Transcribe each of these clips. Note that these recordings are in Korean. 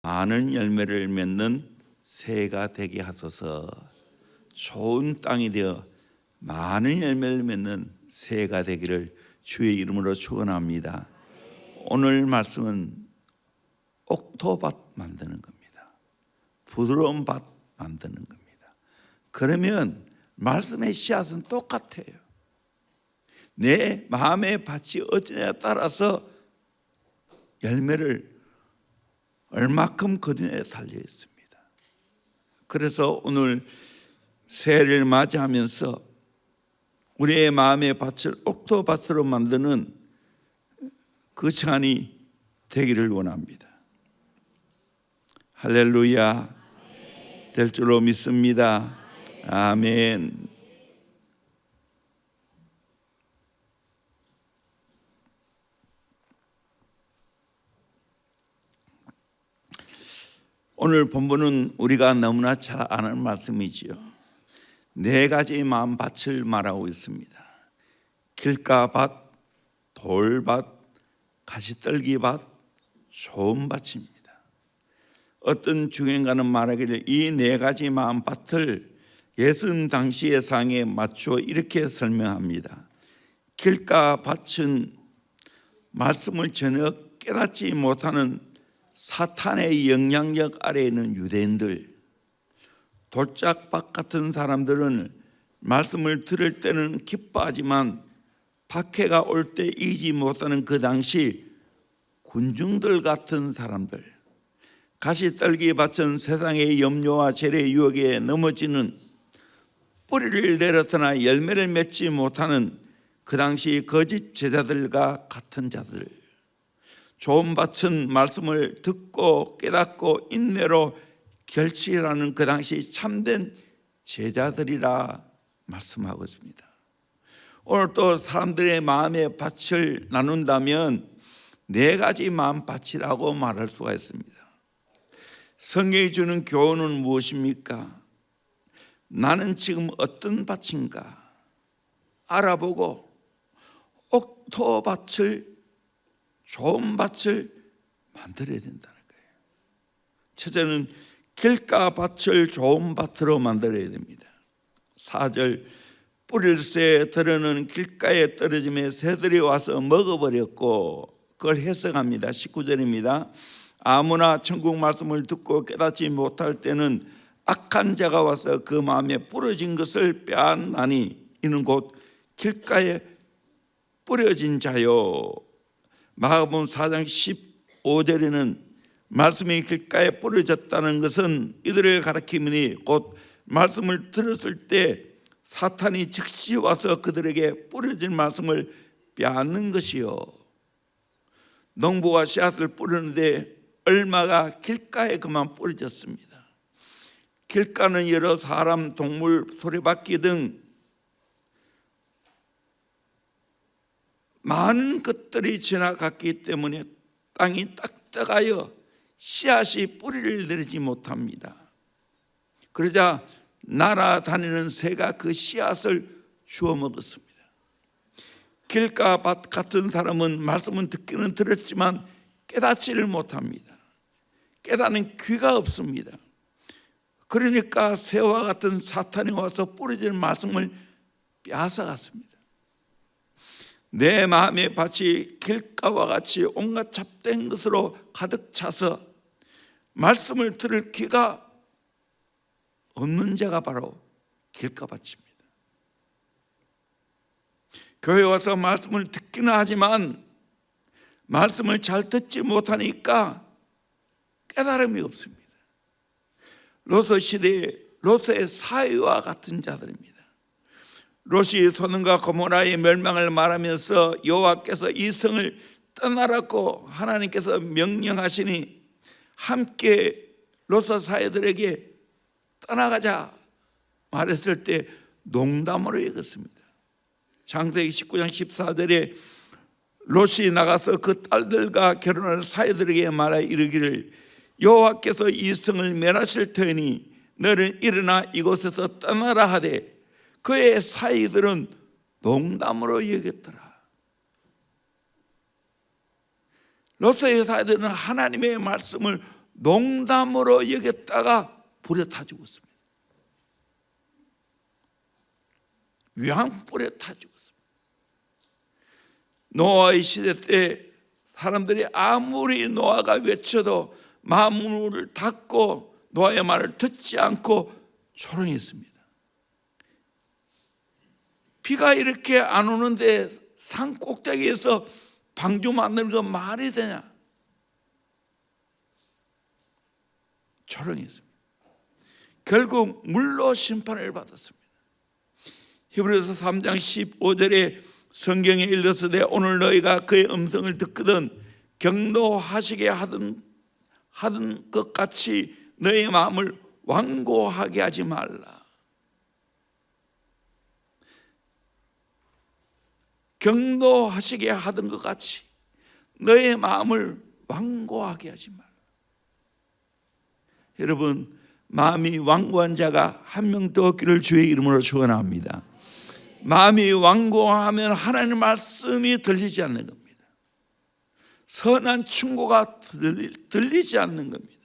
많은 열매를 맺는 새가 되게 하소서. 좋은 땅이 되어 많은 열매를 맺는 새가 되기를 주의 이름으로 축원합니다. 오늘 말씀은 옥토밭 만드는 겁니다. 부드러운 밭 만드는 겁니다. 그러면 말씀의 씨앗은 똑같아요. 내 마음의 밭이 어찌냐에 따라서 열매를 얼마큼 거두냐에 달려 있습니다. 그래서 오늘 새해를 맞이하면서 우리의 마음의 밭을 옥토밭으로 만드는 그 시간이 되기를 원합니다. 할렐루야. 될 줄로 믿습니다. 아멘. 오늘 본문은 우리가 너무나 잘 아는 말씀이지요. 네 가지 마음밭을 말하고 있습니다. 길가밭, 돌밭, 가시떨기밭, 좋은 밭입니다. 어떤 중행가는 말하기를 이 네 가지 마음밭을 예수님 당시의 상에 맞추어 이렇게 설명합니다. 길가밭은 말씀을 전혀 깨닫지 못하는 사탄의 영향력 아래에 있는 유대인들, 돌짝밭 같은 사람들은 말씀을 들을 때는 기뻐하지만 박해가 올 때 이기지 못하는 그 당시 군중들 같은 사람들, 가시떨기밭은 세상의 염려와 재래의 유혹에 넘어지는 뿌리를 내렸으나 열매를 맺지 못하는 그 당시 거짓 제자들과 같은 자들, 좋은 밭은 말씀을 듣고 깨닫고 인내로 결실하는 그 당시 참된 제자들이라 말씀하고 있습니다. 오늘 또 사람들의 마음의 밭을 나눈다면 네 가지 마음밭이라고 말할 수가 있습니다. 성경이 주는 교훈은 무엇입니까? 나는 지금 어떤 밭인가 알아보고 옥토밭을, 좋은 밭을 만들어야 된다는 거예요. 첫째는 길가밭을 좋은 밭으로 만들어야 됩니다. 4절, 뿌릴새 들어는 길가에 떨어짐에 새들이 와서 먹어버렸고, 그걸 해석합니다. 19절입니다. 아무나 천국 말씀을 듣고 깨닫지 못할 때는 악한 자가 와서 그 마음에 뿌려진 것을 빼앗나니 이는 곧 길가에 뿌려진 자요. 마가복음 4장 15절에는 말씀이 길가에 뿌려졌다는 것은 이들을 가리키니 곧 말씀을 들었을 때 사탄이 즉시 와서 그들에게 뿌려진 말씀을 빼앗는 것이요. 농부가 씨앗을 뿌리는데 얼마가 길가에 그만 뿌려졌습니다. 길가는 여러 사람, 동물, 소리바퀴 등 많은 것들이 지나갔기 때문에 땅이 딱딱하여 씨앗이 뿌리를 내리지 못합니다. 그러자 날아다니는 새가 그 씨앗을 주워 먹었습니다. 길가밭 같은 사람은 말씀은 듣기는 들었지만 깨닫지를 못합니다. 깨닫는 귀가 없습니다. 그러니까 새와 같은 사탄이 와서 뿌려진 말씀을 빼앗아갔습니다. 내 마음의 밭이 길가와 같이 온갖 잡된 것으로 가득 차서 말씀을 들을 귀가 없는 자가 바로 길가밭입니다. 교회 와서 말씀을 듣기는 하지만 말씀을 잘 듣지 못하니까 깨달음이 없습니다. 롯의 시대에 롯의 사위와 같은 자들입니다. 롯이 소돔과 고모라의 멸망을 말하면서 여호와께서 이 성을 떠나라고 하나님께서 명령하시니 함께 롯의 사위들에게 떠나가자 말했을 때 농담으로 여겼습니다. 창세기 19장 14절에 롯이 나가서 그 딸들과 결혼할 사위들에게 말하여 이르기를 여호와께서 이 성을 멸하실 터이니 너는 일어나 이곳에서 떠나라 하되 그의 사위들은 농담으로 여겼더라. 롯의 사위들은 하나님의 말씀을 농담으로 여겼다가 불에 타 죽었습니다. 위황불에 타 죽었습니다. 노아의 시대 때 사람들이 아무리 노아가 외쳐도 마음을 닫고 노아의 말을 듣지 않고 조롱했습니다. 비가 이렇게 안 오는데 산 꼭대기에서 방주 만드는 건 말이 되냐? 조롱했습니다. 결국 물로 심판을 받았습니다. 히브리서 3장 15절에 성경에 일렀으되 오늘 너희가 그의 음성을 듣거든 경노하시게 하던 것 같이 너희 마음을 완고하게 하지 말라. 경노하시게 하던 것 같이 너의 마음을 완고하게 하지 말라. 여러분, 마음이 완고한 자가 한 명 더 없기를 주의 이름으로 축원합니다. 마음이 완고하면 하나님의 말씀이 들리지 않는 겁니다. 선한 충고가 들리지 않는 겁니다.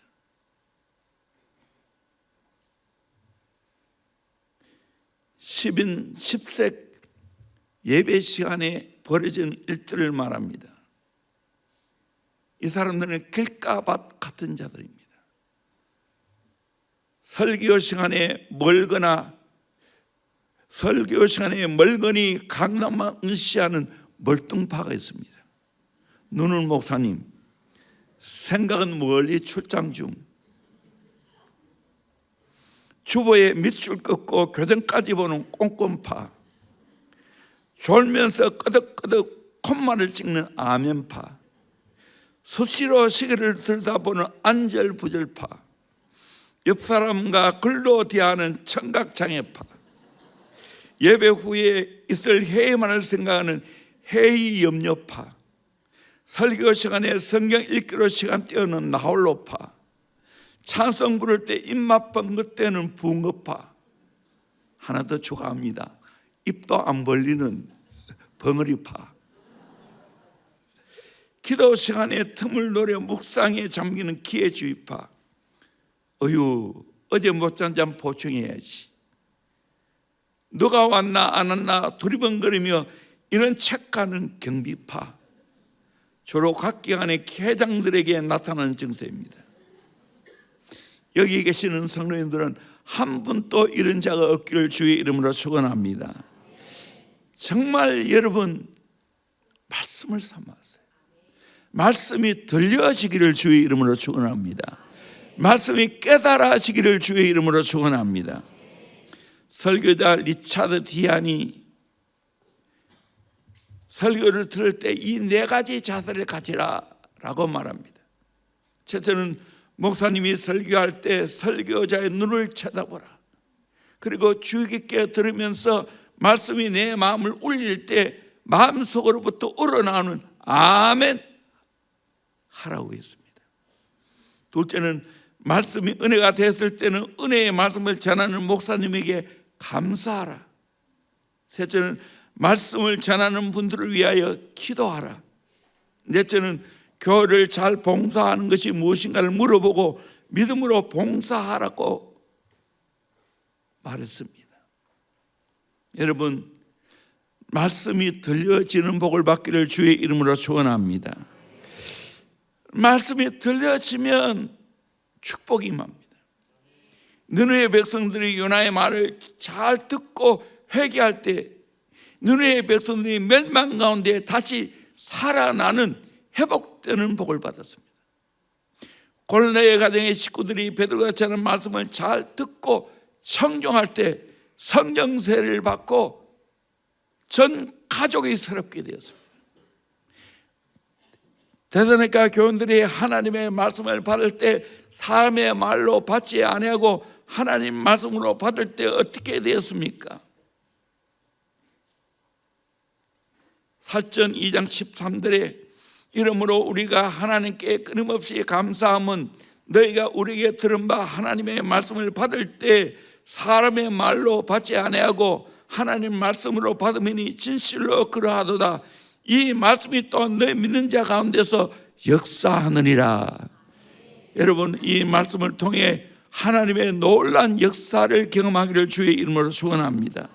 십인 10색 예배 시간에 벌어진 일들을 말합니다. 이 사람들은 길가밭 같은 자들입니다. 설교 시간에 멀거니 강남만 응시하는 멀뚱파가 있습니다. 눈은 목사님, 생각은 멀리 출장 중. 주보에 밑줄 긋고 교정까지 보는 꼼꼼파, 졸면서 끄덕끄덕 콧말을 찍는 아멘파, 수시로 시계를 들여다보는 안절부절파, 옆 사람과 글로 대하는 청각장애파, 예배 후에 있을 회의만을 생각하는 회의 염려파, 설교 시간에 성경 읽기로 시간 때우는 나홀로파, 찬송 부를 때 입맛 번긋대는 붕어파, 하나 더 추가합니다. 입도 안 벌리는 벙어리파, 기도 시간에 틈을 노려 묵상에 잠기는 기회주의파, 어제 못 잔 잠 보충해야지, 누가 왔나 안 왔나 두리번거리며 이런 체크하는 경비파, 졸업학기간에 회장들에게 나타나는 증세입니다. 여기 계시는 성도님들은 한 분도 이런 자가 없기를 주의 이름으로 축원합니다. 정말 여러분 말씀을 삼았어요. 말씀이 들려지기를 주의 이름으로 축원합니다. 말씀이 깨달아지기를 주의 이름으로 축원합니다. 설교자 리차드 디안이 설교를 들을 때 이 네 가지 자세를 가지라 라고 말합니다. 첫째는 목사님이 설교할 때 설교자의 눈을 쳐다보라. 그리고 주의 깊게 들으면서 말씀이 내 마음을 울릴 때 마음속으로부터 우러나오는 아멘 하라고 했습니다. 둘째는 말씀이 은혜가 됐을 때는 은혜의 말씀을 전하는 목사님에게 감사하라. 셋째는 말씀을 전하는 분들을 위하여 기도하라. 넷째는 교회를 잘 봉사하는 것이 무엇인가를 물어보고 믿음으로 봉사하라고 말했습니다. 여러분, 말씀이 들려지는 복을 받기를 주의 이름으로 축원합니다. 말씀이 들려지면 축복이 임합니다. 느느웨 백성들이 요나의 말을 잘 듣고 회개할 때 느느웨 백성들이 멸망 가운데 다시 살아나는 회복되는 복을 받았습니다. 골로새 가정의 식구들이 베드로가 전하는 말씀을 잘 듣고 청종할 때 성령세를 받고 전 가족이 새롭게 되었습니다. 대선회과 교원들이 하나님의 말씀을 받을 때 사람의 말로 받지 아니하고 하나님 말씀으로 받을 때 어떻게 되었습니까? 살전 2장 13절에 이러므로 우리가 하나님께 끊임없이 감사함은 너희가 우리에게 들은 바 하나님의 말씀을 받을 때 사람의 말로 받지 아니하고 하나님 말씀으로 받으니 진실로 그러하도다. 이 말씀이 또한 너희 믿는 자 가운데서 역사하느니라. 여러분, 이 말씀을 통해 하나님의 놀라운 역사를 경험하기를 주의 이름으로 축원합니다.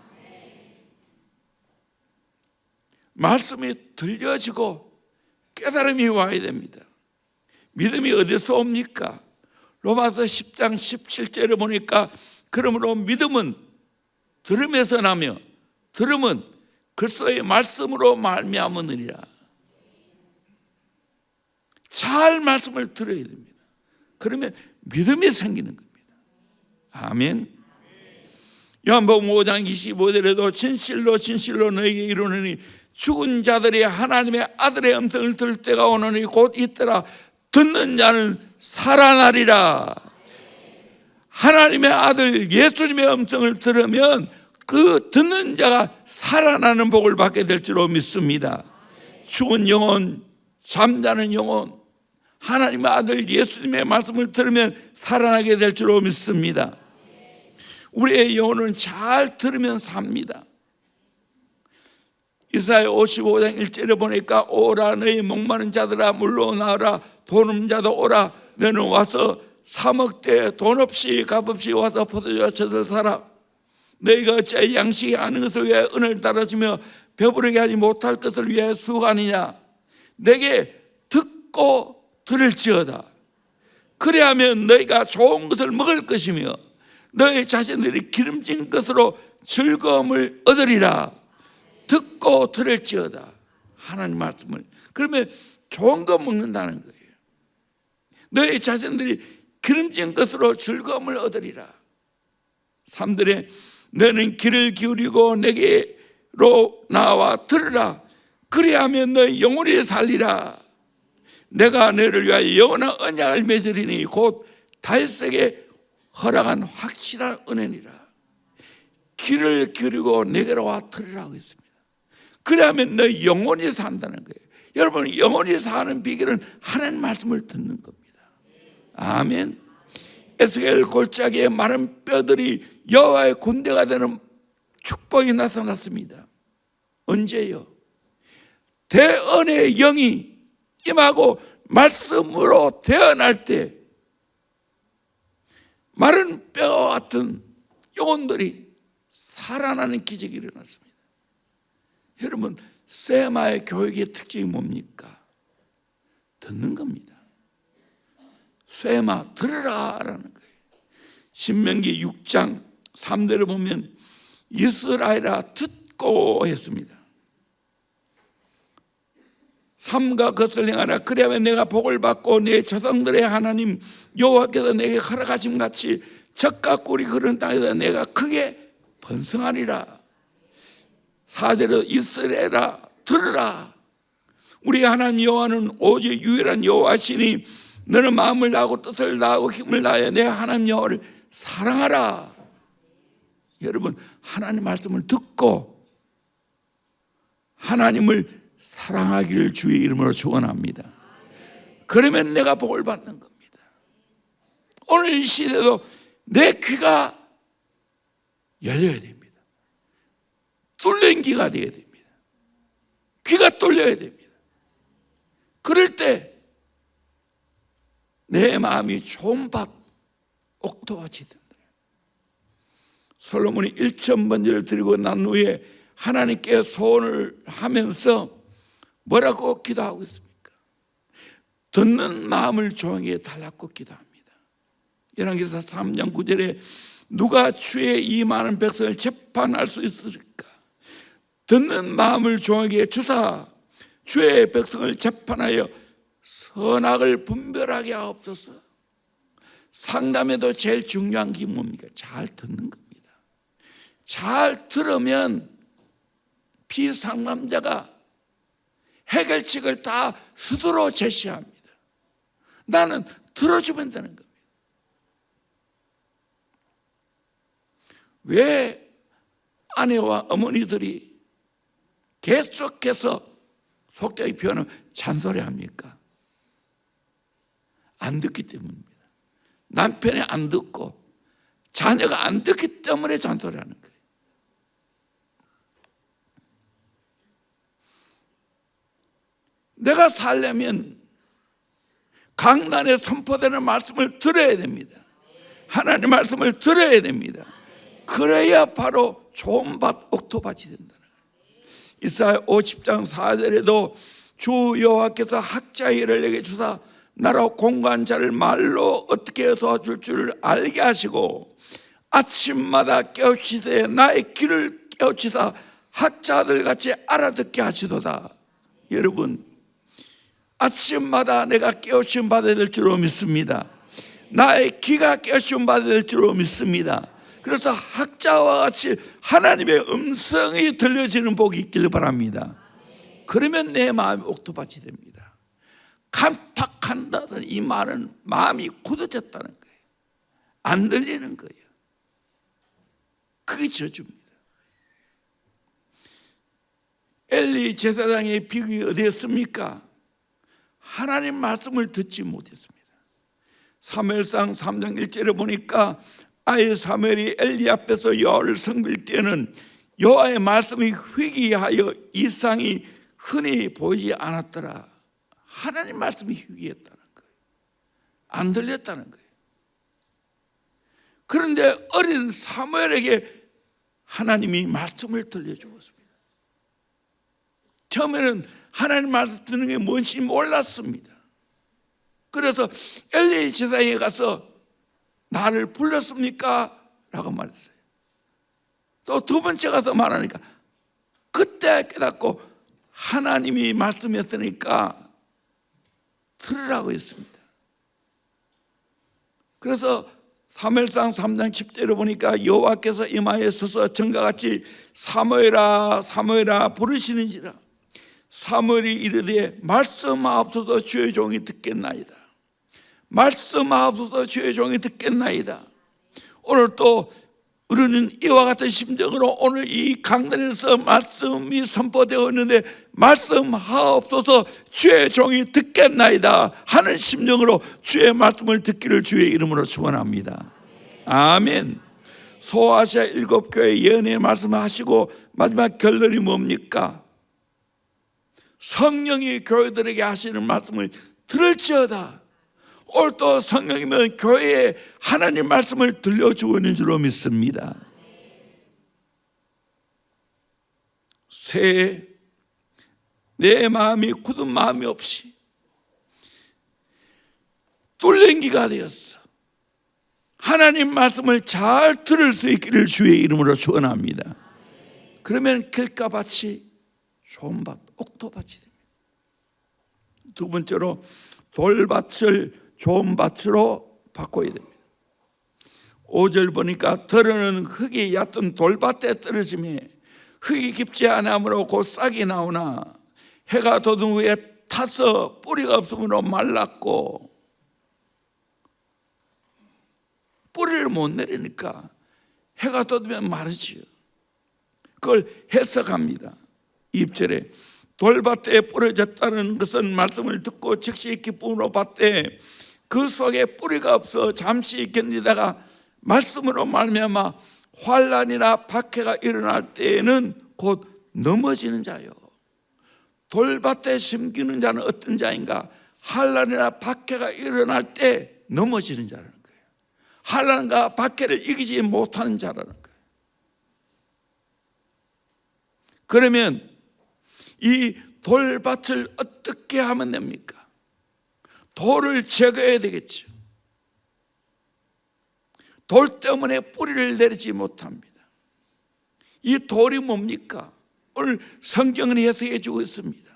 말씀이 들려지고 깨달음이 와야 됩니다. 믿음이 어디서 옵니까? 로마서 10장 17절에 보니까 그러므로 믿음은 들음에서 나며 들음은 그리스도의 말씀으로 말미암으니라. 잘 말씀을 들어야 됩니다. 그러면 믿음이 생기는 겁니다. 아멘. 요한복음 5장 25절에도 진실로 진실로 너에게 이르노니 죽은 자들이 하나님의 아들의 음성을 들을 때가 오노니 곧 이때라. 듣는 자는 살아나리라. 하나님의 아들 예수님의 음성을 들으면 그 듣는 자가 살아나는 복을 받게 될 줄로 믿습니다. 죽은 영혼, 잠자는 영혼, 하나님의 아들 예수님의 말씀을 들으면 살아나게 될 줄로 믿습니다. 우리의 영혼은 잘 들으면 삽니다. 이사야 55장 1절에 보니까 오라 너희 목마른 자들아 물로 나와라 돈 없는 자도 오라 너는 와서 사 먹되 돈 없이 값 없이 와서 포도주와 젖을 사라. 너희가 어찌 양식이 아는 것을 위해 은을 따라주며 배부르게 하지 못할 것을 위해 수고하느냐. 내게 듣고 들을지어다. 그래야면 너희가 좋은 것을 먹을 것이며 너희 자신들이 기름진 것으로 즐거움을 얻으리라. 듣고 들을지어다. 하나님 말씀을. 그러면 좋은 거 먹는다는 거예요. 너희 자신들이 기름진 것으로 즐거움을 얻으리라. 3절에 너는 귀를 기울이고 내게로 나와 들으라. 그리하면 너희 영혼이 살리라. 내가 너희를 위하여 영원한 언약을 맺으리니 곧 다윗에게 허락한 확실한 은혜니라. 귀를 기울이고 내게로 와 들으라고 했습니다. 그러면 너희 영혼이 산다는 거예요. 여러분, 영혼이 사는 비결은 하나님 말씀을 듣는 겁니다. 아멘. 에스겔 골짜기에 마른 뼈들이 여호와의 군대가 되는 축복이 나타났습니다. 언제요? 대언의 영이 임하고 말씀으로 태어날 때 마른 뼈 같은 영혼들이 살아나는 기적이 일어났습니다. 여러분, 세마의 교육의 특징이 뭡니까? 듣는 겁니다. 세마 들으라라는 거예요. 신명기 6장 3절을 보면 이스라엘아 듣고 했습니다. 삼가 것을 행하라. 그래야면 내가 복을 받고 내 조상들의 하나님 여호와께서 내게 허락하심 같이 젖과 꿀이 흐르는 땅에서 내가 크게 번성하리라. 4절에 이스라엘아 들으라. 우리 하나님 여호와는 오직 유일한 여호와시니 너는 마음을 다하고 뜻을 다하고 힘을 다하여 내 하나님 여호와를 사랑하라. 여러분, 하나님 말씀을 듣고 하나님을 사랑하기를 주의 이름으로 축원합니다. 그러면 내가 복을 받는 겁니다. 오늘 이 시대도 내 귀가 열려야 됩니다. 뚫린 귀가 되어야 됩니다. 귀가 뚫려야 됩니다. 그럴 때 내 마음이 좋은 밭, 옥토밭이 된다. 솔로몬이 1,000번제를 드리고 난 후에 하나님께 소원을 하면서 뭐라고 기도하고 있습니까? 듣는 마음을 조용히 해달라고 기도합니다. 열왕기사 3장 9절에 누가 주의 이 많은 백성을 재판할 수 있을까? 듣는 마음을 조용히 주사 주의 백성을 재판하여 선악을 분별하게 하옵소서. 상담에도 제일 중요한 게 뭡니까? 잘 듣는 겁니다. 잘 들으면 비상담자가 해결책을 다 스스로 제시합니다. 나는 들어주면 되는 겁니다. 왜 아내와 어머니들이 계속해서 속되게 표현하면 잔소리합니까? 안 듣기 때문입니다. 남편이 안 듣고 자녀가 안 듣기 때문에 잔소리하는 거예요. 내가 살려면 강단에 선포되는 말씀을 들어야 됩니다. 하나님 말씀을 들어야 됩니다. 그래야 바로 좋은 밭, 옥토밭이 된다는 거예요. 이사야 50장 4절에도 주 여호와께서 학자의 일을 내게 주사 나로 공고한 자를 말로 어떻게 도와줄 줄 알게 하시고 아침마다 깨우치되 나의 귀를 깨우치사 학자들 같이 알아듣게 하시도다. 여러분, 아침마다 내가 깨우침 받아야 될 줄로 믿습니다. 나의 귀가 깨우침 받아야 될 줄로 믿습니다. 그래서 학자와 같이 하나님의 음성이 들려지는 복이 있길 바랍니다. 그러면 내 마음이 옥토밭이 됩니다. 간팍한다는 이 말은 마음이 굳어졌다는 거예요. 안 들리는 거예요. 그게 저주입니다. 엘리 제사장의 비극이 어디였습니까? 하나님 말씀을 듣지 못했습니다. 사무엘상 3장 1절에 보니까 아이 사무엘이 엘리 앞에서 여호와를 섬길 때는 여호와의 말씀이 희귀하여 이상이 흔히 보이지 않았더라. 하나님 말씀이 희귀했다는 거예요. 안 들렸다는 거예요. 그런데 어린 사무엘에게 하나님이 말씀을 들려주었습니다. 처음에는 하나님 말씀 듣는 게 뭔지 몰랐습니다. 그래서 엘리 제사장에 가서 나를 불렀습니까? 라고 말했어요. 또 두 번째 가서 말하니까 그때 깨닫고 하나님이 말씀했으니까 들으라고 했습니다. 그래서 사무엘상 3장 10절에 보니까 여호와께서 이마에 서서 전과같이 사무엘아 사무엘아 부르시는지라. 사무엘이 이르되 말씀하옵소서 주의 종이 듣겠나이다. 말씀하옵소서 주의 종이 듣겠나이다. 오늘 또 우리는 이와 같은 심정으로 오늘 이 강단에서 말씀이 선포되어 있는데 말씀하옵소서 주의 종이 듣겠나이다 하는 심정으로 주의 말씀을 듣기를 주의 이름으로 축원합니다. 아멘. 소아시아 7교회 예언의 말씀을 하시고 마지막 결론이 뭡니까? 성령이 교회들에게 하시는 말씀을 들을지어다. 오늘 또 성령이면 교회에 하나님 말씀을 들려주고 있는 줄로 믿습니다. 새해 내 마음이 굳은 마음이 없이 뚫린 귀가 되었어. 하나님 말씀을 잘 들을 수 있기를 주의 이름으로 축원합니다. 그러면 길가밭이 좋은 밭, 옥토밭이 됩니다. 두 번째로 돌밭을 좋은 밭으로 바꿔야 됩니다. 5절 보니까 더러는 흙이 얕은 돌밭에 떨어지며 흙이 깊지 않으므로 곧 싹이 나오나 해가 돋은 후에 타서 뿌리가 없으므로 말랐고, 뿌리를 못 내리니까 해가 돋으면 마르지요. 그걸 해석합니다. 2절에 돌밭에 뿌려졌다는 것은 말씀을 듣고 즉시 기쁨으로 받되 그 속에 뿌리가 없어 잠시 견디다가 말씀으로 말미암아 환난이나 박해가 일어날 때에는 곧 넘어지는 자요. 돌밭에 심기는 자는 어떤 자인가? 환난이나 박해가 일어날 때 넘어지는 자라는 거예요. 환난과 박해를 이기지 못하는 자라는 거예요. 그러면 이 돌밭을 어떻게 하면 됩니까? 돌을 제거해야 되겠죠. 돌 때문에 뿌리를 내리지 못합니다. 이 돌이 뭡니까? 오늘 성경은 해석해 주고 있습니다.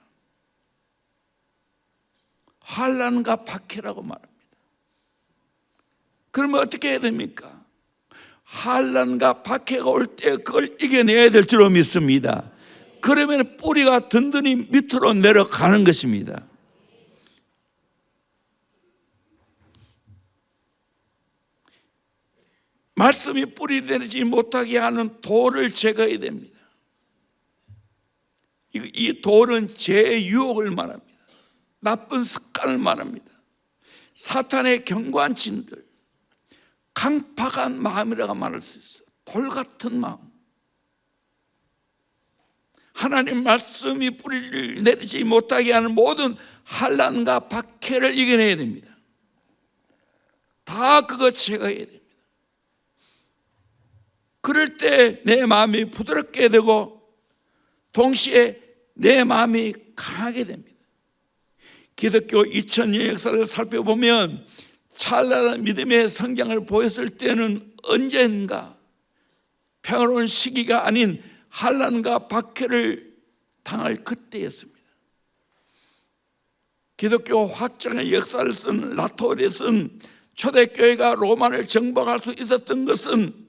환난과 박해라고 말합니다. 그러면 어떻게 해야 됩니까? 환난과 박해가 올 때 그걸 이겨내야 될 줄로 믿습니다. 그러면 뿌리가 든든히 밑으로 내려가는 것입니다. 말씀이 뿌리 내리지 못하게 하는 돌을 제거해야 됩니다. 이 돌은 죄의 유혹을 말합니다. 나쁜 습관을 말합니다. 사탄의 견고한 진들, 강팍한 마음이라고 말할 수 있어요. 돌 같은 마음. 하나님 말씀이 뿌리를 내리지 못하게 하는 모든 환난과 박해를 이겨내야 됩니다. 다 그거 제거해야 됩니다. 그럴 때 내 마음이 부드럽게 되고 동시에 내 마음이 강하게 됩니다. 기독교 2000년 역사를 살펴보면 찬란한 믿음의 성장을 보였을 때는 언젠가 평화로운 시기가 아닌 환난과 박해를 당할 그때였습니다. 기독교 확장의 역사를 쓴 라토르에 쓴 초대교회가 로마를 정복할 수 있었던 것은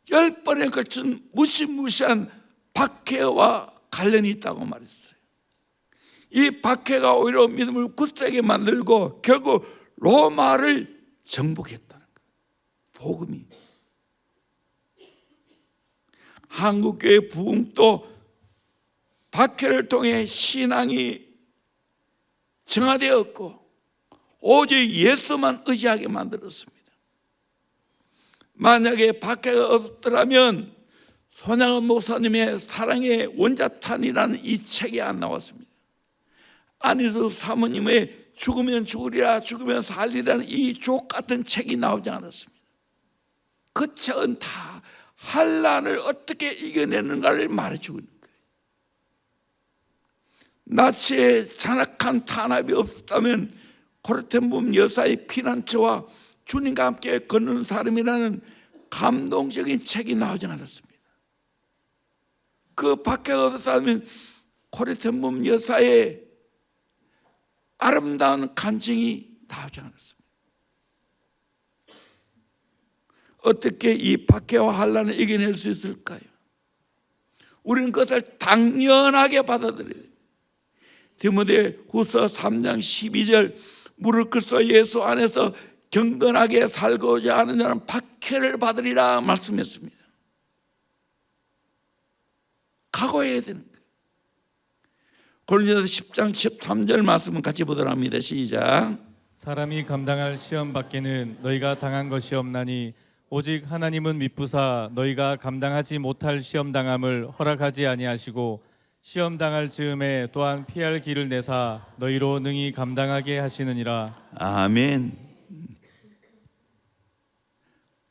10번에 걸친 무시무시한 박해와 관련이 있다고 말했어요. 이 박해가 오히려 믿음을 굳세게 만들고 결국 로마를 정복했다는 거예요. 복음이. 한국교회 부흥도 박해를 통해 신앙이 정화되었고 오직 예수만 의지하게 만들었습니다. 만약에 박해가 없더라면 손양원 목사님의 사랑의 원자탄이라는 이 책이 안 나왔습니다. 안희수 사모님의 죽으면 죽으리라 죽으면 살리라는 이 족 같은 책이 나오지 않았습니다. 그 책은 다 환난을 어떻게 이겨내는가를 말해주고 있는 거예요. 나치의 잔악한 탄압이 없었다면 고르텐붐 여사의 피난처와 주님과 함께 걷는 사람이라는 감동적인 책이 나오지 않았습니다. 그 박해가 없었다면 고르텐붐 여사의 아름다운 간증이 나오지 않았습니다. 어떻게 이 박해와 환난을 이겨낼 수 있을까요? 우리는 그것을 당연하게 받아들여야 됩니다. 디모데후서 3장 12절 무릇 그리스도 예수 안에서 경건하게 살고자 하는 자는 박해를 받으리라 말씀했습니다. 각오해야 되는 거예요. 고린도서 10장 13절 말씀은 같이 보도록 합니다. 시작. 사람이 감당할 시험 밖에는 너희가 당한 것이 없나니 오직 하나님은 미쁘사 너희가 감당하지 못할 시험 당함을 허락하지 아니하시고 시험 당할 즈음에 또한 피할 길을 내사 너희로 능히 감당하게 하시느니라. 아멘.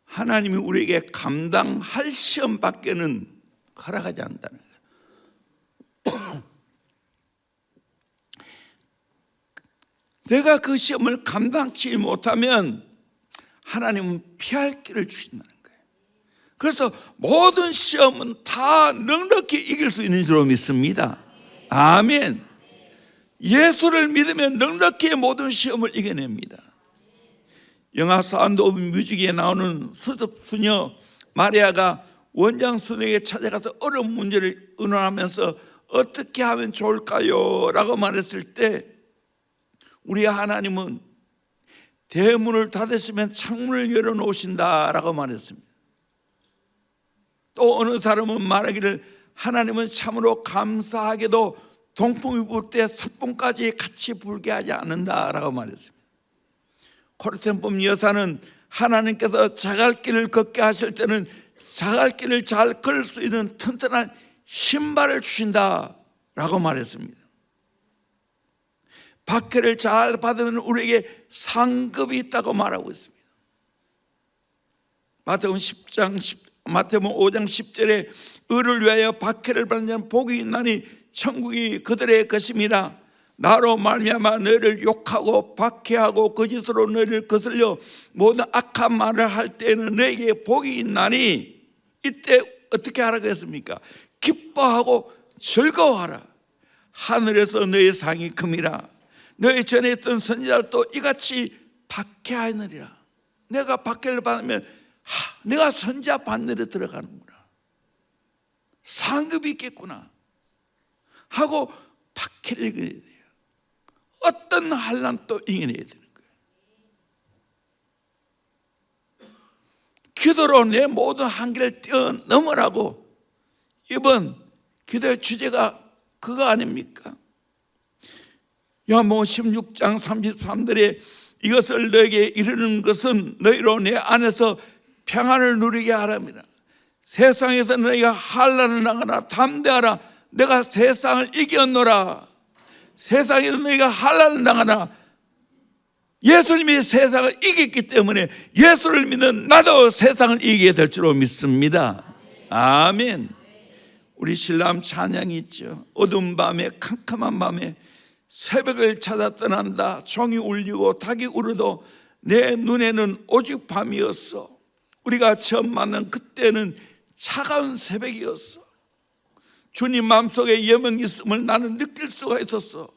하나님이 우리에게 감당할 시험 밖에는 허락하지 않는다는 거예요. 내가 그 시험을 감당치 못하면 하나님은 피할 길을 주신다는 거예요. 그래서 모든 시험은 다 넉넉히 이길 수 있는 줄로 믿습니다. 아멘. 예수를 믿으면 넉넉히 모든 시험을 이겨냅니다. 영화 사운드 오브 뮤직에 나오는 수습 수녀 마리아가 원장 수녀에게 찾아가서 어려운 문제를 의논하면서 어떻게 하면 좋을까요? 라고 말했을 때 우리 하나님은 대문을 닫으시면 창문을 열어놓으신다 라고 말했습니다. 또 어느 사람은 말하기를 하나님은 참으로 감사하게도 동풍이 불 때 석봉까지 같이 불게 하지 않는다 라고 말했습니다. 고르텐붐 여사는 하나님께서 자갈길을 걷게 하실 때는 자갈길을 잘 걸을 수 있는 튼튼한 신발을 주신다 라고 말했습니다. 박해를 잘 받으면 우리에게 상급이 있다고 말하고 있습니다. 마태복음 5장 10절에 의를 위하여 박해를 받는 자는 복이 있나니 천국이 그들의 것임이라. 나로 말미암아 너희를 욕하고 박해하고 거짓으로 너희를 거슬려 모든 악한 말을 할 때는 너희에게 복이 있나니 이때 어떻게 하라고 했습니까? 기뻐하고 즐거워하라. 하늘에서 너희 상이 큼이라. 너희 전에 있던 선지자들도 이같이 박해하느니라. 내가 박해를 받으면 내가 선지자 반열에 들어가는구나, 상급이 있겠구나 하고 박해를 이겨내야 돼요. 어떤 환난도 이겨내야 되는 거예요. 기도로 내 모든 한계를 뛰어넘으라고 이번 기도의 주제가 그거 아닙니까? 요한복음 16장 33절에 이것을 너에게 이르는 것은 너희로 내 안에서 평안을 누리게 하랍니다. 세상에서 너희가 환난을 당하나 담대하라. 내가 세상을 이겼노라. 세상에서 너희가 환난을 당하나 예수님이 세상을 이겼기 때문에 예수를 믿는 나도 세상을 이기게 될 줄로 믿습니다. 아멘. 우리 신랑 찬양이 있죠. 어두운 밤에, 캄캄한 밤에 새벽을 찾아 떠난다. 종이 울리고 닭이 울어도 내 눈에는 오직 밤이었어. 우리가 처음 만난 그때는 차가운 새벽이었어. 주님 마음속에 여명이 있음을 나는 느낄 수가 있었어.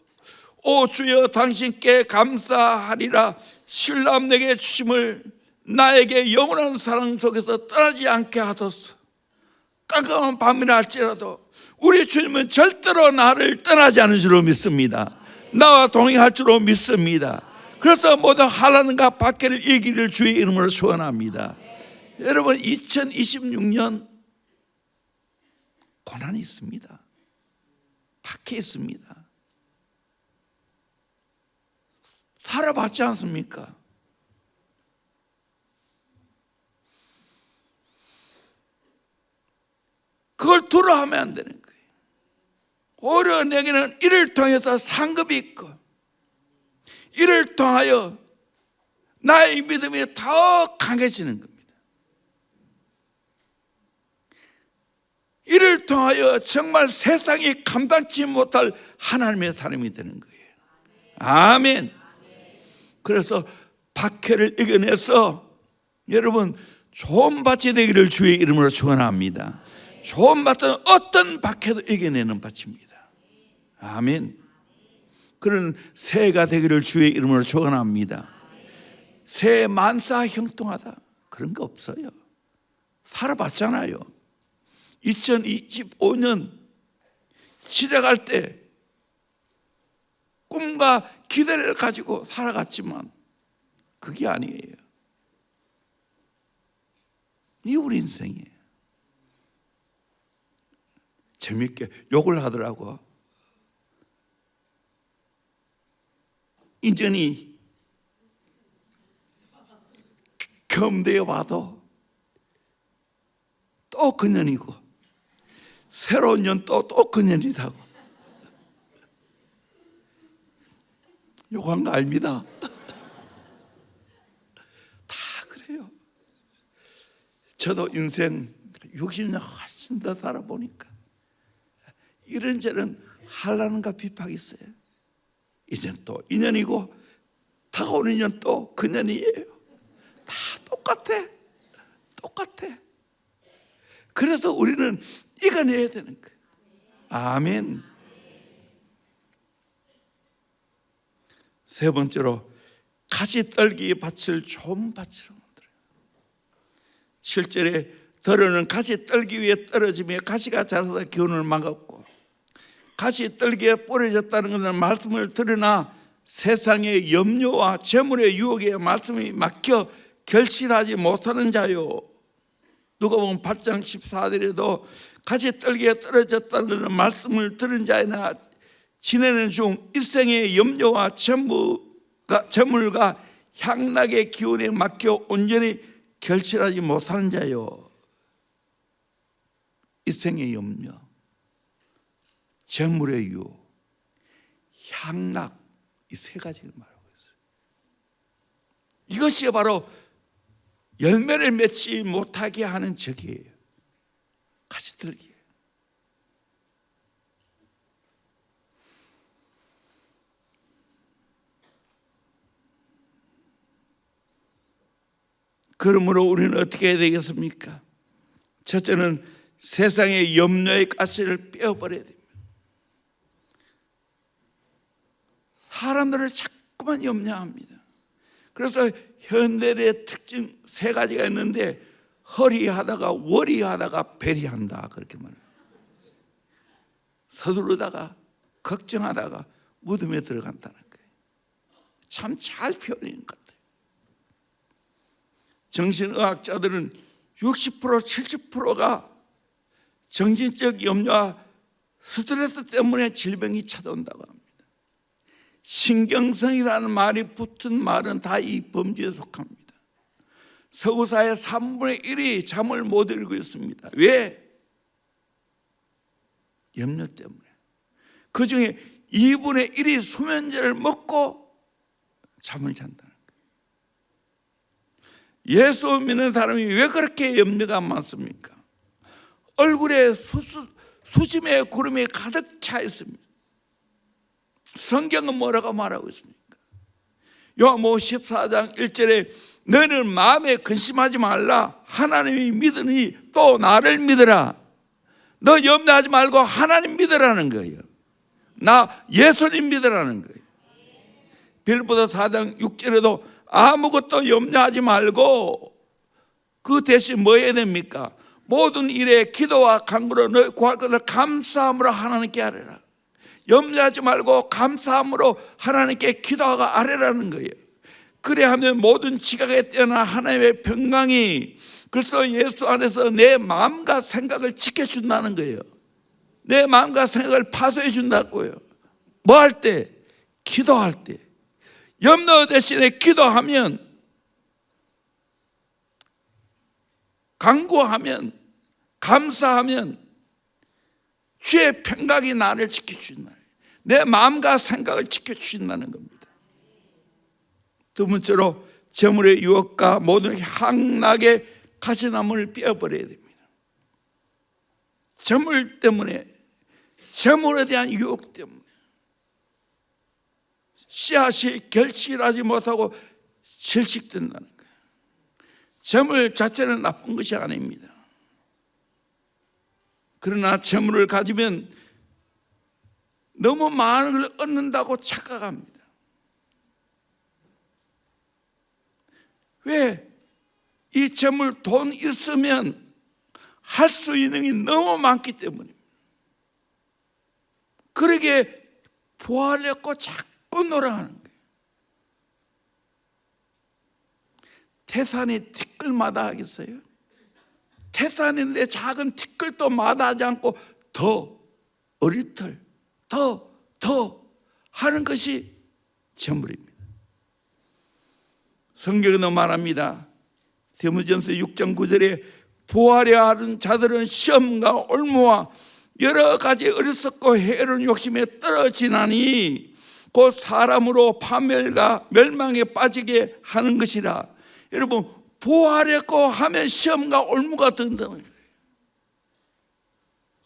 오 주여, 당신께 감사하리라. 신랑 내게 주심을 나에게 영원한 사랑 속에서 떠나지 않게 하소서. 깜깜한 밤이라 할지라도 우리 주님은 절대로 나를 떠나지 않은 줄로 믿습니다. 나와 동행할 줄로 믿습니다. 그래서 모든 하나님과 박해를 이기를 주의 이름으로 축원합니다. 여러분, 2026년 고난이 있습니다. 박해 있습니다. 살아봤지 않습니까? 그걸 두려워하면 안 되는 거예요. 오히려 내게는 이를 통해서 상급이 있고, 이를 통하여 나의 믿음이 더 강해지는 겁니다. 이를 통하여 정말 세상이 감당치 못할 하나님의 사람이 되는 거예요. 아멘. 그래서 박해를 이겨내서 여러분 좋은 밭이 되기를 주의 이름으로 축원합니다. 좋은 밭은 어떤 박해도 이겨내는 밭입니다. 아멘. 그런 새해가 되기를 주의 이름으로 축원합니다. 새해 만사 형통하다 그런 거 없어요. 살아봤잖아요. 2025년 시작할 때 꿈과 기대를 가지고 살아갔지만 그게 아니에요. 이 우리 인생이에요. 재밌게 욕을 하더라고. 인연이 겸대에 와도 또 그년이고 새로운 년 또 그년이라고 욕한 거 아닙니다. 다 그래요. 저도 인생 60년 훨씬 더 살아보니까 이런저런 한란과 비판이 있어요. 이젠 또 인연이고 다가오는 인연 또 그년이에요. 다 똑같아. 그래서 우리는 이겨내야 되는 거예요. 아멘. 세 번째로 가시떨기 밭을 좋은 밭으로 만들어요. 7절에 더러는 가시떨기 위에 떨어지며 가시가 자라서 기운을 막았고, 가시떨기에 뿌려졌다는 것은 말씀을 들으나 세상의 염려와 재물의 유혹에 말씀이 막혀 결실하지 못하는 자요. 누가복음 8장 14절에도 가시떨기에 떨어졌다는 것은 말씀을 들은 자이나 지내는 중 일생의 염려와 재물과 향락의 기운에 막혀 온전히 결실하지 못하는 자요. 일생의 염려, 재물의 유혹, 향락, 이 세 가지를 말하고 있어요. 이것이 바로 열매를 맺지 못하게 하는 적이에요. 가시떨기. 그러므로 우리는 어떻게 해야 되겠습니까? 첫째는 세상의 염려의 가시를 빼어버려야 됩니다. 사람들을 자꾸만 염려합니다. 그래서 현대의 특징 세 가지가 있는데 허리하다가 worry하다가 배리한다 그렇게 말해요. 서두르다가 걱정하다가 무덤에 들어간다는 거예요. 참 잘 표현인 것 같아요. 정신의학자들은 60% 70%가 정신적 염려와 스트레스 때문에 질병이 찾아온다고 합니다. 신경성이라는 말이 붙은 말은 다 이 범주에 속합니다. 서구사의 3분의 1이 잠을 못 이루고 있습니다. 왜? 염려 때문에. 그 중에 2분의 1이 수면제를 먹고 잠을 잔다는 거예요. 예수 믿는 사람이 왜 그렇게 염려가 많습니까? 얼굴에 수심의 구름이 가득 차 있습니다. 성경은 뭐라고 말하고 있습니까? 요한복음 14장 1절에 너는 마음에 근심하지 말라. 하나님이 믿으니 또 나를 믿으라. 너 염려하지 말고 하나님 믿으라는 거예요. 나 예수님 믿으라는 거예요. 빌립보서 4장 6절에도 아무것도 염려하지 말고 그 대신 뭐 해야 됩니까? 모든 일에 기도와 간구로 너희 구할 것을 감사함으로 하나님께 아뢰라. 염려하지 말고 감사함으로 하나님께 기도하고 아뢰라는 거예요. 그래 하면 모든 지각에 뛰어난 하나님의 평강이, 그래서 예수 안에서 내 마음과 생각을 지켜준다는 거예요. 내 마음과 생각을 파쇄해 준다고요. 뭐 할 때? 기도할 때. 염려 대신에 기도하면, 간구하면, 감사하면 주의 평강이 나를 지켜주신다. 내 마음과 생각을 지켜주신다는 겁니다. 두 번째로 재물의 유혹과 모든 향락의 가시나무를 떼어버려야 됩니다. 재물 때문에, 재물에 대한 유혹 때문에 씨앗이 결실하지 못하고 질식된다는 거예요. 재물 자체는 나쁜 것이 아닙니다. 그러나 재물을 가지면 너무 많은 걸 얻는다고 착각합니다. 왜? 이 재물, 돈 있으면 할 수 있는 게 너무 많기 때문입니다. 그러기에 보하려고 자꾸 노력하는 거예요. 태산이 티끌마다 하겠어요? 태산인데 작은 티끌도 마다하지 않고 더 어리털, 더 하는 것이 재물입니다. 성경에도 말합니다. 디모데전서 6장 9절에 부하려 하는 자들은 시험과 올무와 여러 가지 어리석고 해로운 욕심에 떨어지나니 곧 사람으로 파멸과 멸망에 빠지게 하는 것이라. 여러분, 부하려고 하면 시험과 올무가 든다는 거예요.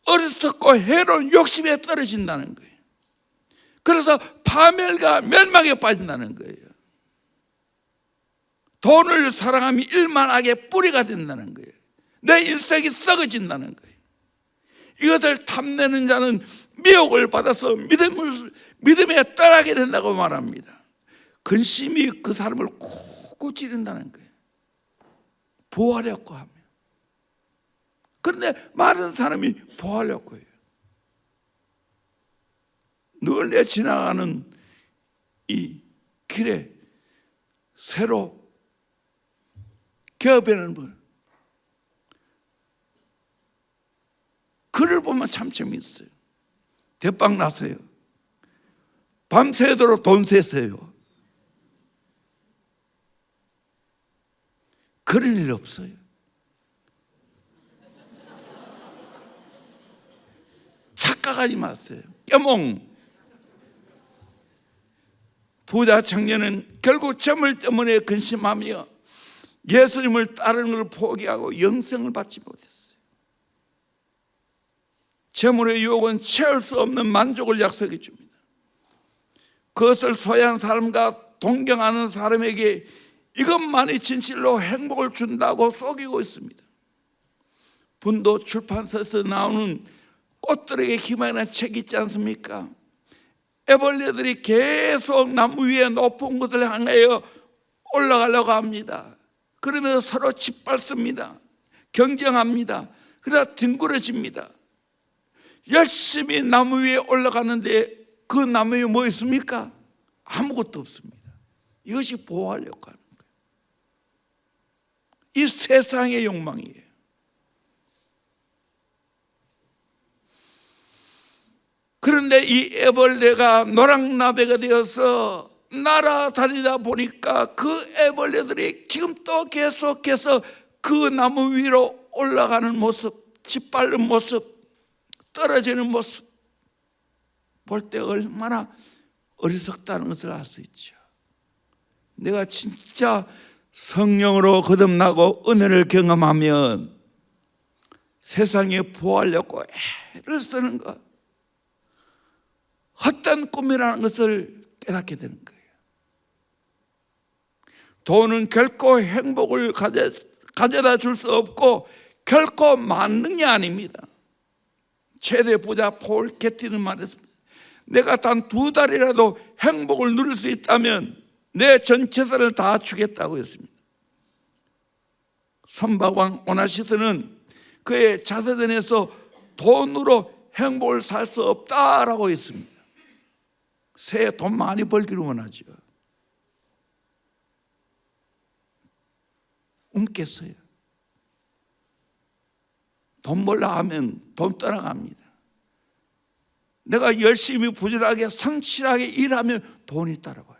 어리석고 해로운 욕심에 떨어진다는 거예요. 그래서 파멸과 멸망에 빠진다는 거예요. 돈을 사랑하면 일만하게 뿌리가 된다는 거예요. 내 일생이 썩어진다는 거예요. 이것을 탐내는 자는 미혹을 받아서 믿음에 떠나게 된다고 말합니다. 근심이 그 사람을 콕 찌른다는 거예요. 부하려고 하면. 그런데 많은 사람이 부하려고 해요. 늘 내 지나가는 이 길에 새로 개업하는 분, 글을 보면 참 재미있어요. 대빵 났어요. 밤새도록 돈 세세요. 그런 일 없어요. 착각하지 마세요. 깨몽. 부자 청년은 결국 재물 때문에 근심하며 예수님을 따르는 걸 포기하고 영생을 받지 못했어요. 재물의 유혹은 채울 수 없는 만족을 약속해 줍니다. 그것을 소유한 사람과 동경하는 사람에게 이것만이 진실로 행복을 준다고 속이고 있습니다. 분도 출판사에서 나오는 꽃들에게 희망이라는 책이 있지 않습니까? 애벌레들이 계속 나무 위에 높은 것을 향하여 올라가려고 합니다. 그러면서 서로 짓밟습니다. 경쟁합니다. 그러다 뒹굴어집니다. 열심히 나무 위에 올라가는데 그 나무 위에 뭐 있습니까? 아무것도 없습니다. 이것이 보호하려고 하는 거예요. 이 세상의 욕망이에요. 그런데 이 애벌레가 노랑나비가 되어서 날아다니다 보니까 그 애벌레들이 지금 또 계속해서 그 나무 위로 올라가는 모습, 짓밟는 모습, 떨어지는 모습 볼 때 얼마나 어리석다는 것을 알 수 있죠. 내가 진짜 성령으로 거듭나고 은혜를 경험하면 세상에 부하려고 애를 쓰는 것, 헛된 꿈이라는 것을 깨닫게 되는 거예요. 돈은 결코 행복을 가져다 줄 수 없고 결코 만능이 아닙니다. 최대 부자 폴 게티는 말했습니다. 내가 단 2달이라도 행복을 누릴 수 있다면 내 전 재산을 다 주겠다고 했습니다. 선박왕 오나시스는 그의 자서전에서 돈으로 행복을 살 수 없다라고 했습니다. 새해 돈 많이 벌기를 원하죠. 움깼어요. 돈 벌라 하면 돈 떠나갑니다. 내가 열심히 부지런하게 성실하게 일하면 돈이 따라와요.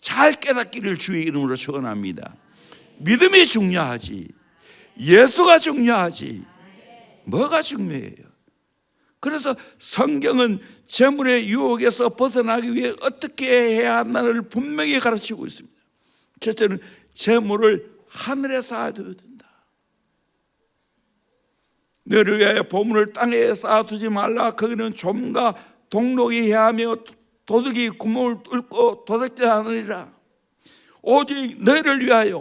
잘 깨닫기를 주의 이름으로 축원합니다. 믿음이 중요하지, 예수가 중요하지, 뭐가 중요해요? 그래서 성경은 재물의 유혹에서 벗어나기 위해 어떻게 해야 하나를 분명히 가르치고 있습니다. 첫째는 재물을 하늘에 쌓아둬야 된다. 너를 위하여 보물을 땅에 쌓아두지 말라. 거기는 좀과 동록이 해하며 도둑이 구멍을 뚫고 도둑질 하느니라. 오직 너를 위하여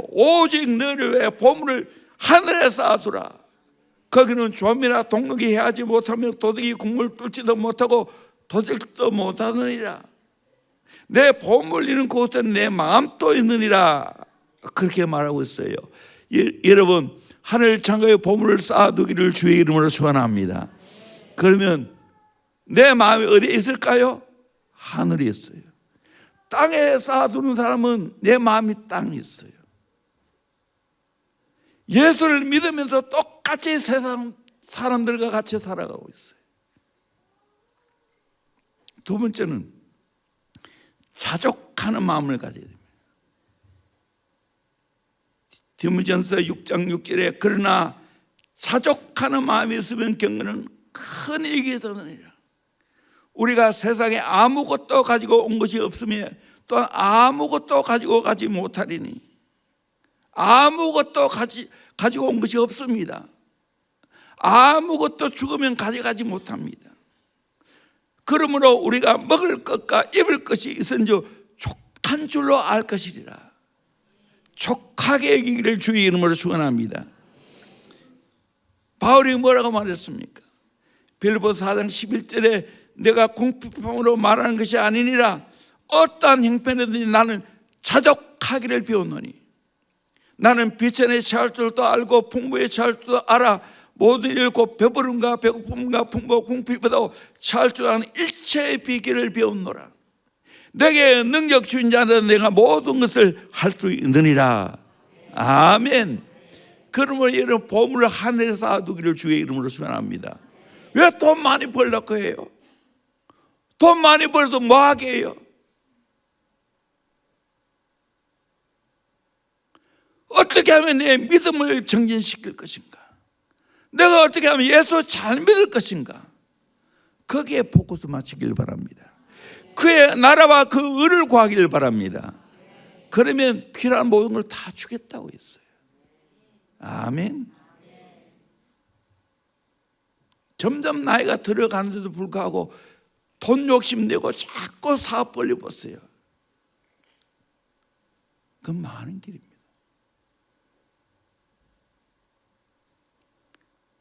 보물을 하늘에 쌓아두라. 거기는 좀이나 동록이 해하지 못하며 도둑이 구멍을 뚫지도 못하고 도둑도 못하느니라. 내 보물 있는 곳에 내 마음도 있느니라. 그렇게 말하고 있어요. 여러분, 하늘 창고에 보물을 쌓아두기를 주의 이름으로 축원합니다. 그러면 내 마음이 어디에 있을까요? 하늘에 있어요. 땅에 쌓아두는 사람은 내 마음이 땅에 있어요. 예수를 믿으면서 똑같이 세상 사람들과 같이 살아가고 있어요. 두 번째는 자족하는 마음을 가져야 됩니다. 디모데전서 6장 6절에 그러나 자족하는 마음이 있으면 경건은 큰 이익이 되느니라. 우리가 세상에 아무것도 가지고 온 것이 없으며 또한 아무것도 가지고 가지 못하리니, 아무것도 가지고 온 것이 없습니다. 아무것도 죽으면 가져가지 못합니다. 그러므로 우리가 먹을 것과 입을 것이 있은지 족한 줄로 알 것이리라. 족하게 여기기를 주의 이름으로 축원합니다. 바울이 뭐라고 말했습니까? 빌립보서 4장 11절에 내가 궁핍함으로 말하는 것이 아니니라. 어떠한 형편이든지 나는 자족하기를 배웠노니 나는 비천에 처할 줄도 알고 풍부에 처할 줄도 알아. 모든 일 곧 배부름과 배고픔과 풍부와 궁핍에도 처할 줄 아는 일체의 비결을 배웠노라. 내게 능력 주인 자는 내가 모든 것을 할 수 있느니라. 아멘. 그러므로 여러분, 보물을 하늘에 쌓아두기를 주의 이름으로 축원합니다. 왜 돈 많이 벌려고 해요? 돈 많이 벌어서 뭐 하게 해요? 어떻게 하면 내 믿음을 정진시킬 것인가? 내가 어떻게 하면 예수 잘 믿을 것인가? 거기에 포커스 맞추길 바랍니다. 그의 나라와 그 의를 구하기를 바랍니다. 그러면 필요한 모든 걸 다 주겠다고 했어요. 아멘. 점점 나이가 들어가는데도 불구하고 돈 욕심내고 자꾸 사업 벌려봤어요. 그건 많은 길입니다.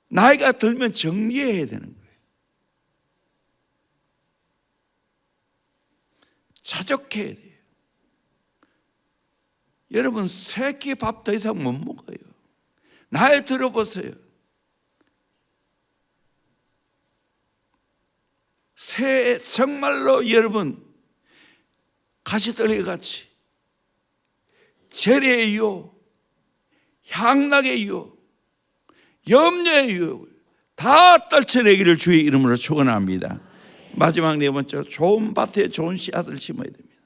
나이가 들면 정리해야 되는 거예요. 자족해야 돼요. 여러분, 세 끼 밥 더 이상 못 먹어요. 나이 들어보세요. 새해 정말로 여러분, 가시떨기 같이 재래의 유혹, 향락의 유혹, 염려의 유혹을 다 떨쳐내기를 주의 이름으로 축원합니다. 마지막 네 번째, 좋은 밭에 좋은 씨앗을 심어야 됩니다.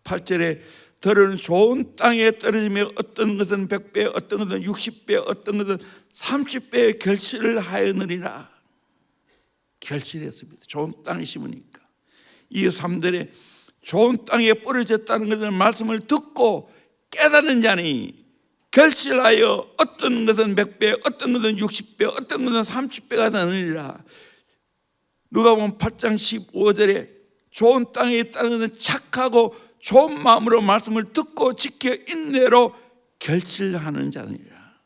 8절에 들은 좋은 땅에 떨어지며 어떤 것은 100배, 어떤 것은 60배, 어떤 것은 30배의 결실을 하였느니라. 결실했습니다. 좋은 땅에 심으니까. 이 3절에 좋은 땅에 뿌려졌다는 것을 말씀을 듣고 깨닫는 자니 결실하여 어떤 것은 100배, 어떤 것은 60배, 어떤 것은 30배가 되느니라. 누가복음 8장 15절에 좋은 땅에 있다는 것은 착하고 좋은 마음으로 말씀을 듣고 지켜 인내로 결실하는 자니라.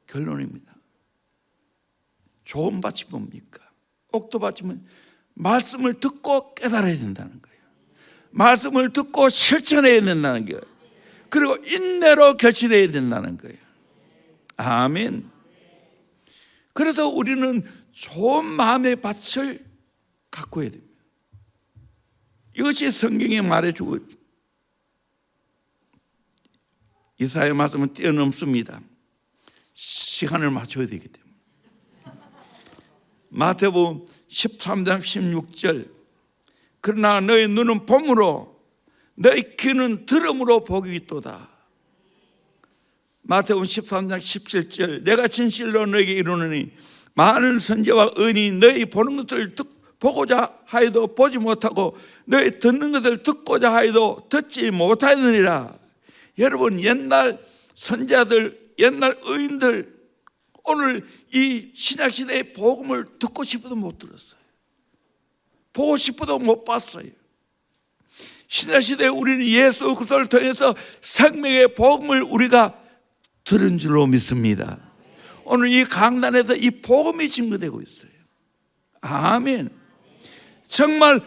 결론입니다. 좋은 밭이 뭡니까? 옥토밭이면 말씀을 듣고 깨달아야 된다는 거예요. 말씀을 듣고 실천해야 된다는 거예요. 그리고 인내로 결실해야 된다는 거예요. 아멘. 그래서 우리는 좋은 마음의 밭을 가꾸어야 됩니다. 이것이 성경에 말해주고 이사야 말씀은 뛰어넘습니다. 시간을 맞춰야 되기 때문에. 마태복음 13장 16절 그러나 너희 눈은 봄으로 너희 귀는 들음으로 복이 있도다. 마태복음 13장 17절 내가 진실로 너에게 이르노니 많은 선지자와 의인이 너희 보는 것을 보고자 하여도 보지 못하고 너희 듣는 것을 듣고자 하여도 듣지 못하느니라. 여러분, 옛날 선지자들, 옛날 의인들 오늘 이 신약시대의 복음을 듣고 싶어도 못 들었어요. 보고 싶어도 못 봤어요. 신약시대에 우리는 예수 그리스도를 통해서 생명의 복음을 우리가 들은 줄로 믿습니다. 오늘 이 강단에서 이 복음이 증거되고 있어요. 아멘. 정말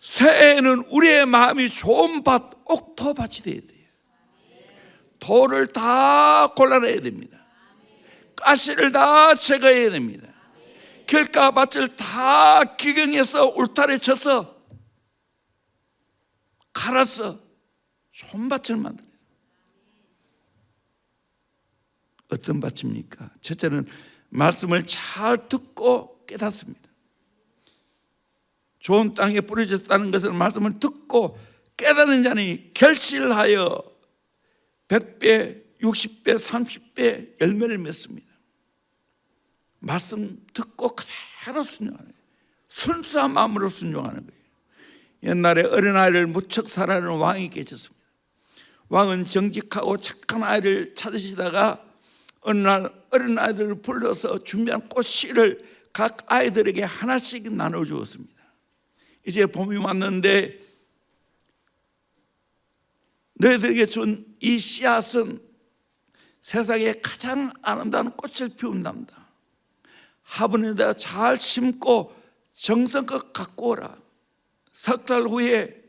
새해에는 우리의 마음이 좋은 밭, 옥토밭이 되어야 돼요. 돌을 다 골라내야 됩니다. 가시를 다 제거해야 됩니다. 길가밭을 다 기경해서 울타리 쳐서 갈아서 좋은 밭을 만들어요. 어떤 밭입니까? 첫째는 말씀을 잘 듣고 깨닫습니다. 좋은 땅에 뿌려졌다는 것을 말씀을 듣고 깨닫는 자니 결실하여 100배, 60배, 30배 열매를 맺습니다. 말씀 듣고 그대로 순종하는 거예요. 순수한 마음으로 순종하는 거예요. 옛날에 어린아이를 무척 사랑하는 왕이 계셨습니다. 왕은 정직하고 착한 아이를 찾으시다가 어느 날 어린아이들을 불러서 준비한 꽃씨를 각 아이들에게 하나씩 나눠주었습니다. 이제 봄이 왔는데 너희들에게 준 이 씨앗은 세상에 가장 아름다운 꽃을 피운답니다. 화분에다 잘 심고 정성껏 갖고 오라. 석 달 후에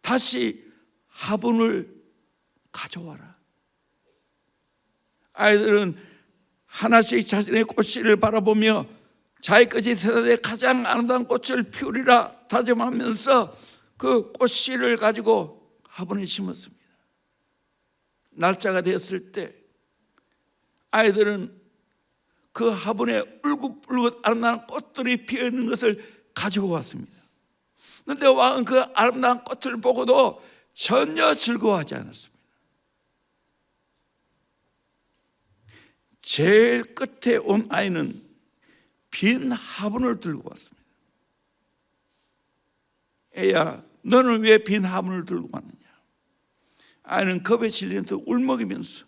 다시 화분을 가져와라. 아이들은 하나씩 자신의 꽃씨를 바라보며 자기 끝이 세상에 가장 아름다운 꽃을 피우리라 다짐하면서 그 꽃씨를 가지고 화분에 심었습니다. 날짜가 되었을 때 아이들은 그 화분에 울긋불긋 아름다운 꽃들이 피어있는 것을 가지고 왔습니다. 그런데 왕은 그 아름다운 꽃을 보고도 전혀 즐거워하지 않았습니다. 제일 끝에 온 아이는 빈 화분을 들고 왔습니다. 애야, 너는 왜 빈 화분을 들고 왔느냐? 아이는 겁에 질린 듯 울먹이면서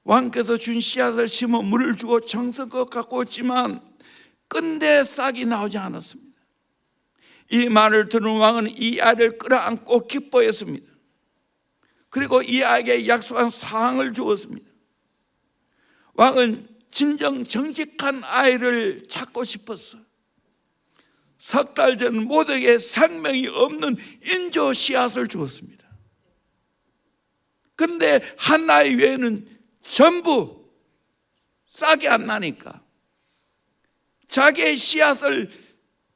왕께서 준 씨앗을 심어 물을 주고 정성껏 갖고 왔지만 끝내 싹이 나오지 않았습니다. 이 말을 들은 왕은 이 아이를 끌어안고 기뻐했습니다. 그리고 이 아이에게 약속한 상을 주었습니다. 왕은 진정 정직한 아이를 찾고 싶었어. 석 달 전 모두에게 생명이 없는 인조 씨앗을 주었습니다. 그런데 한 아이 외에는 전부 싹이 안 나니까 자기의 씨앗을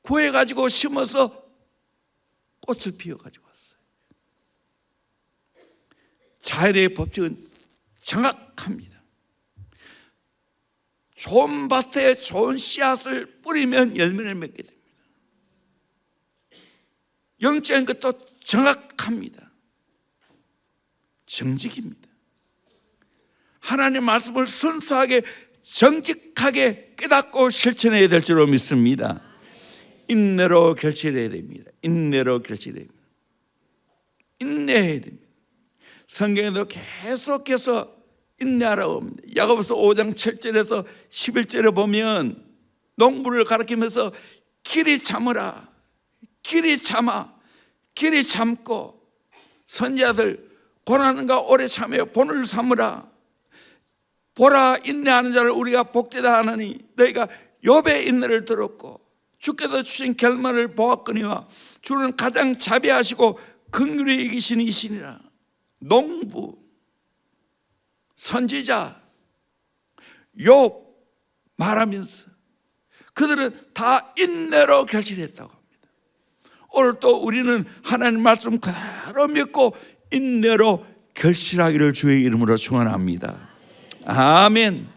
구해가지고 심어서 꽃을 피워가지고 왔어요. 자연의 법칙은 정확합니다. 좋은 밭에 좋은 씨앗을 뿌리면 열매를 맺게 됩니다. 영적인 것도 정확합니다. 정직입니다. 하나님 말씀을 순수하게 정직하게 깨닫고 실천해야 될 줄로 믿습니다. 인내로 결실해야 됩니다. 인내로 결실해야 됩니다. 인내해야 됩니다. 성경에도 계속해서 인내하라고 합니다. 야고보서 5장 7절에서 11절에 보면 농부를 가리키면서 길이 참으라, 길이 참아, 길이 참고 선지자들 고난과 오래 참여 본을 삼으라. 보라, 인내하는 자를 우리가 복되다 하느니 너희가 욥의 인내를 들었고 주께서 주신 결말을 보았거니와 주는 가장 자비하시고 긍휼히 여기시는 이시니라. 농부, 선지자, 욥 말하면서 그들은 다 인내로 결실했다고 합니다. 오늘 또 우리는 하나님 말씀 그대로 믿고 인내로 결실하기를 주의 이름으로 축원합니다. 아멘.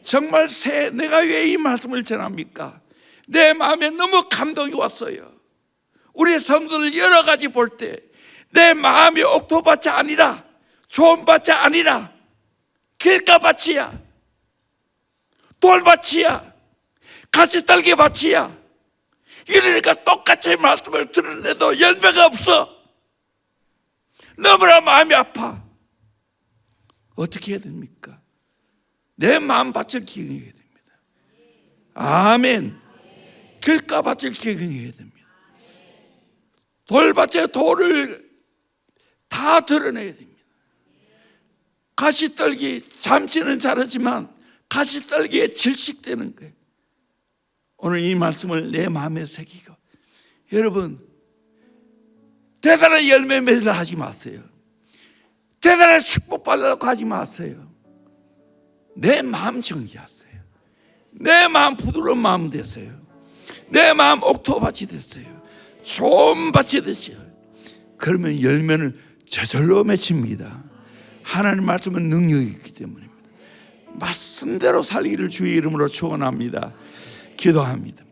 정말 내가 왜 이 말씀을 전합니까? 내 마음에 너무 감동이 왔어요. 우리 성도들 여러 가지 볼 때 내 마음이 옥토밭이 아니라 좋은 밭이 아니라 길가밭이야, 돌밭이야, 가지떨기 밭이야. 이러니까 똑같이 말씀을 들었는데도 열매가 없어. 너무나 마음이 아파. 어떻게 해야 됩니까? 내 마음밭을 기경해야 됩니다. 아멘. 길가밭을 기경해야 됩니다. 돌밭에 돌을 다 드러내야 됩니다. 가시떨기 잠시는 자라지만 가시떨기에 질식되는 거예요. 오늘 이 말씀을 내 마음에 새기고, 여러분 대단한 열매 맺으려 하지 마세요. 대단한 축복 받으려고 하지 마세요. 내 마음 정리하세요. 내 마음 부드러운 마음 되세요. 내 마음 옥토밭이 됐어요. 좋은 밭이 됐어요. 그러면 열매는 저절로 맺힙니다. 하나님 말씀은 능력이 있기 때문입니다. 말씀대로 살기를 주의 이름으로 축원합니다. 기도합니다.